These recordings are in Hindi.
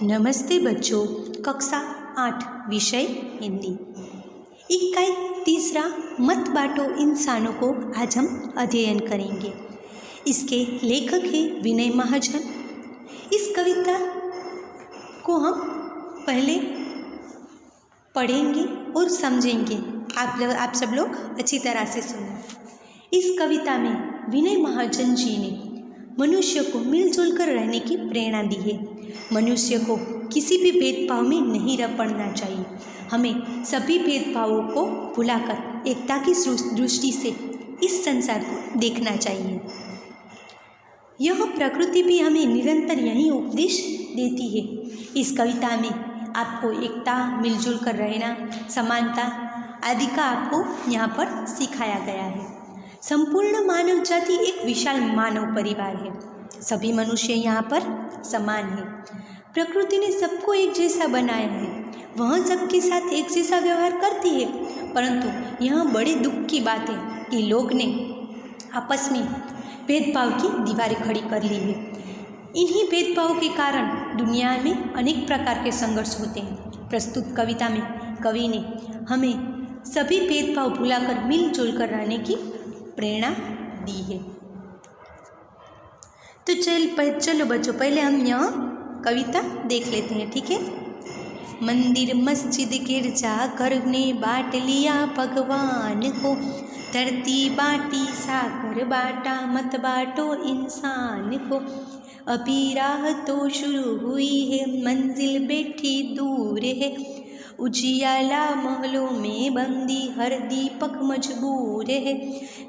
नमस्ते बच्चों। कक्षा 8 विषय हिंदी। इकाई 3 मत बांटो इंसानों को आज हम अध्ययन करेंगे। इसके लेखक हैं विनय महाजन। इस कविता को हम पहले पढ़ेंगे और समझेंगे। आप सब लोग अच्छी तरह से सुनो। इस कविता में विनय महाजन जी ने मनुष्य को मिलजुल कर रहने की प्रेरणा दी है। मनुष्य को किसी भी भेदभाव में नहीं पड़ना चाहिए। हमें सभी भेदभावों को भुलाकर एकता की दृष्टि से इस संसार को देखना चाहिए। यह प्रकृति भी हमें निरंतर यही उपदेश देती है। इस कविता में आपको एकता, मिलजुल कर रहना, समानता आदि का आपको यहाँ पर सिखाया गया है। संपूर्ण मानव जाति एक विशाल मानव परिवार है। सभी मनुष्य यहाँ पर समान है। प्रकृति ने सबको एक जैसा बनाया है। वह सबके साथ एक जैसा व्यवहार करती है, परंतु यह बड़े दुख की बात है कि लोग ने आपस में भेदभाव की दीवारें खड़ी कर ली है। इन्हीं भेदभाव के कारण दुनिया में अनेक प्रकार के संघर्ष होते हैं। प्रस्तुत कविता में कवि ने हमें सभी भेदभाव भुलाकर मिलजुल कर रहने की प्रेरणा दी है। तो चलो बच्चों, पहले हम यह कविता देख लेते हैं, ठीक है। मंदिर, मस्जिद, गिरजा घर ने बांट लिया भगवान को। धरती बांटी, सागर बांटा, मत बांटो इंसान को। अभी राह तो शुरू हुई है, मंजिल बैठी दूर है। उजियाला महलों में बंदी, हर दीपक मजबूर है।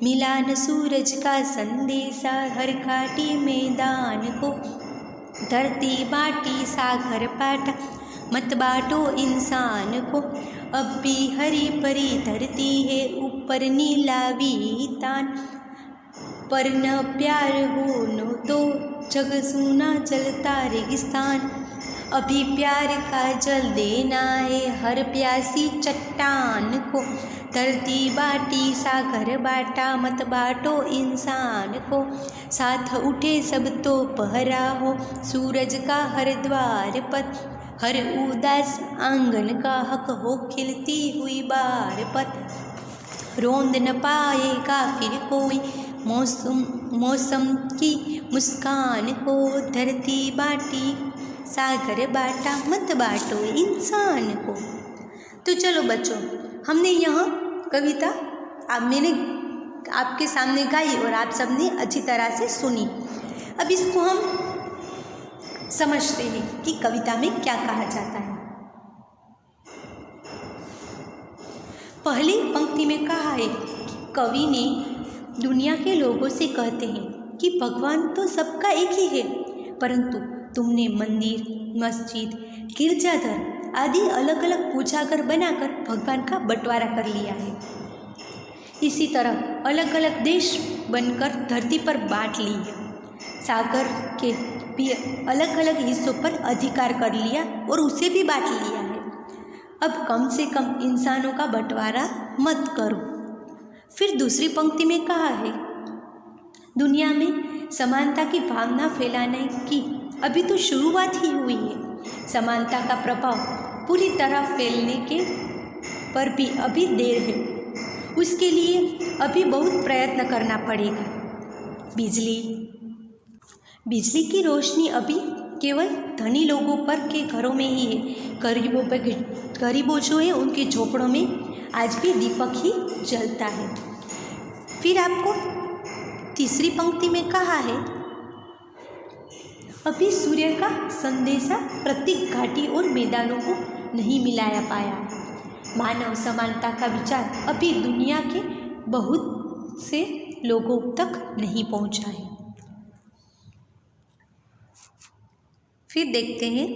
मिला न सूरज का संदेशा, हर घाटी मैदान को। धरती बांटी, सागर बांटा, मत बांटो इंसान को। अब भी हरी भरी धरती है, ऊपर नीला वितान। पर न प्यार हो न तो जग सूना जलता रेगिस्तान। अभी प्यार का जल देना है हर प्यासी चट्टान को। धरती बांटी, सागर बांटा, मत बांटो इंसान को। साथ उठे सब तो पहरा हो सूरज का हर द्वार पर। हर उदास आंगन का हक हो खिलती हुई बार पर। रोंद न पाएगा फिर कोई मौसम की मुस्कान को। धरती बांटी, सागर बांटा, मत बांटो इंसान को। तो चलो बच्चों, हमने यह कविता मैंने आपके सामने गाई और आप सबने अच्छी तरह से सुनी। अब इसको हम समझते हैं कि कविता में क्या कहा जाता है। पहली पंक्ति में कहा है कि कवि ने दुनिया के लोगों से कहते हैं कि भगवान तो सबका एक ही है, परंतु तुमने मंदिर, मस्जिद, गिरजाघर आदि अलग अलग पूजाघर बनाकर भगवान का बंटवारा कर लिया है। इसी तरह अलग अलग देश बनकर धरती पर बांट ली है। सागर के भी अलग अलग हिस्सों पर अधिकार कर लिया और उसे भी बांट लिया है। अब कम से कम इंसानों का बंटवारा मत करो। फिर दूसरी पंक्ति में कहा है, दुनिया में समानता की भावना फैलाने की अभी तो शुरुआत ही हुई है। समानता का प्रभाव पूरी तरह फैलने के पर भी अभी देर है। उसके लिए अभी बहुत प्रयत्न करना पड़ेगा। बिजली की रोशनी अभी केवल धनी लोगों पर के घरों में ही है। गरीबों जो है उनके झोपड़ों में आज भी दीपक ही जलता है। फिर आपको तीसरी पंक्ति में कहा है, अभी सूर्य का संदेशा प्रत्येक घाटी और मैदानों को नहीं मिलाया पाया। मानव समानता का विचार अभी दुनिया के बहुत से लोगों तक नहीं पहुंचा है। फिर देखते हैं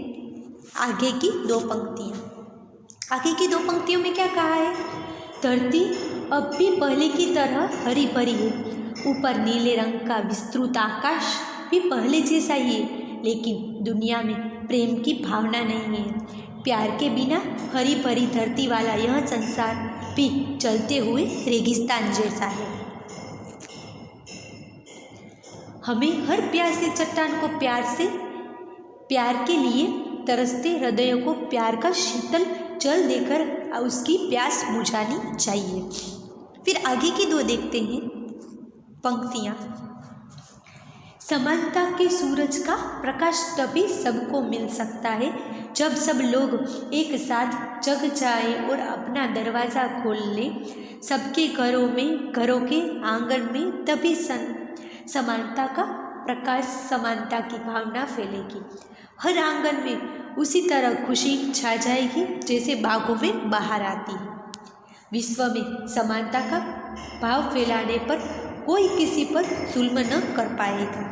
आगे की दो पंक्तियां। आगे की दो पंक्तियों में क्या कहा है, धरती अब भी पहले की तरह हरी भरी है। ऊपर नीले रंग का विस्तृत आकाश भी पहले जैसा ही है, लेकिन दुनिया में प्रेम की भावना नहीं है। प्यार के बिना हरी भरी धरती वाला यह संसार भी चलते हुए रेगिस्तान जैसा है। हमें हर प्यासे चट्टान को प्यार के लिए तरसते हृदयों को प्यार का शीतल जल देकर उसकी प्यास बुझानी चाहिए। फिर आगे की दो देखते हैं पंक्तियाँ। समानता के सूरज का प्रकाश तभी सबको मिल सकता है जब सब लोग एक साथ जग जाएं और अपना दरवाज़ा खोल लें। सबके घरों में, घरों के आंगन में तभी समानता का प्रकाश, समानता की भावना फैलेगी। हर आंगन में उसी तरह खुशी छा जाएगी जैसे बागों में बाहर आती है। विश्व में समानता का भाव फैलाने पर कोई किसी पर जुल्म न कर पाएगा।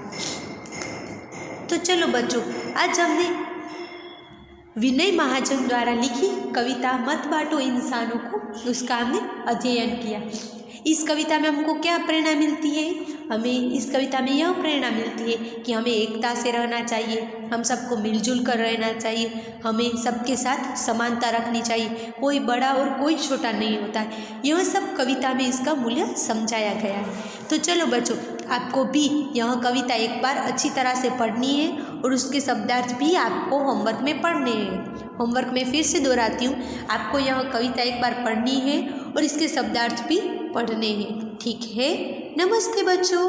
तो चलो बच्चों, आज हमने विनय महाजन द्वारा लिखी कविता मत बांटो इंसानों को, उसका हमने अध्ययन किया। इस कविता में हमको क्या प्रेरणा मिलती है? हमें इस कविता में यह प्रेरणा मिलती है कि हमें एकता से रहना चाहिए, हम सबको मिलजुल कर रहना चाहिए, हमें सबके साथ समानता रखनी चाहिए, कोई बड़ा और कोई छोटा नहीं होता है। यह सब कविता में इसका मूल्य समझाया गया है। तो चलो बच्चों, आपको भी यह कविता एक बार अच्छी तरह से पढ़नी है और उसके शब्दार्थ भी आपको होमवर्क में पढ़ने हैं। होमवर्क में फिर से दोहराती हूँ, आपको यह कविता एक बार पढ़नी है और इसके शब्दार्थ भी पढ़ने हैं। ठीक है, नमस्ते बच्चों।